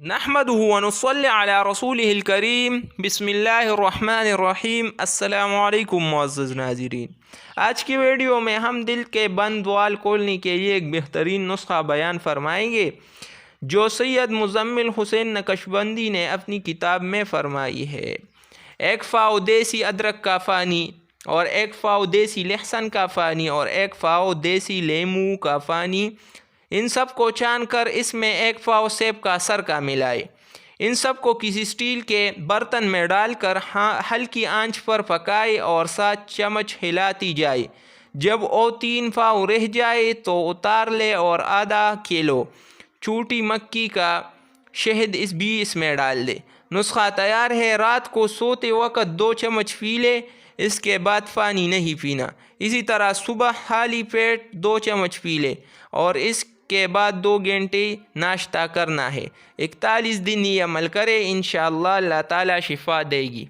نحمدہ ونصلی علی رسولہ الکریم بسم اللہ الرحمن الرحیم۔ السلام علیکم معزز ناظرین، آج کی ویڈیو میں ہم دل کے بند وال کھولنے کے لیے ایک بہترین نسخہ بیان فرمائیں گے جو سید مزمل حسین نقشبندی نے اپنی کتاب میں فرمائی ہے۔ 1 پاؤ دیسی ادرک کا پانی اور 1 پاؤ دیسی لہسن کا پانی اور 1 پاؤ دیسی لیموں کا پانی، ان سب کو چھان کر اس میں 1 پاؤ سیب کا سرکہ ملائے۔ ان سب کو کسی اسٹیل کے برتن میں ڈال کر ہلکی آنچ پر پکائے اور 7 چمچ ہلاتی جائے۔ جب وہ 3 پاؤ رہ جائے تو اتار لے اور آدھا کلو چھوٹی مکی کا شہد اس میں ڈال دے۔ نسخہ تیار ہے۔ رات کو سوتے وقت 2 چمچ پی لے، اس کے بعد پانی نہیں پینا۔ اسی طرح صبح خالی پیٹ 2 چمچ پی لے اور اس کے بعد 2 گھنٹے ناشتہ کرنا ہے۔ 41 دن یہ عمل کرے، انشاءاللہ اللہ تعالی شفا دے گی۔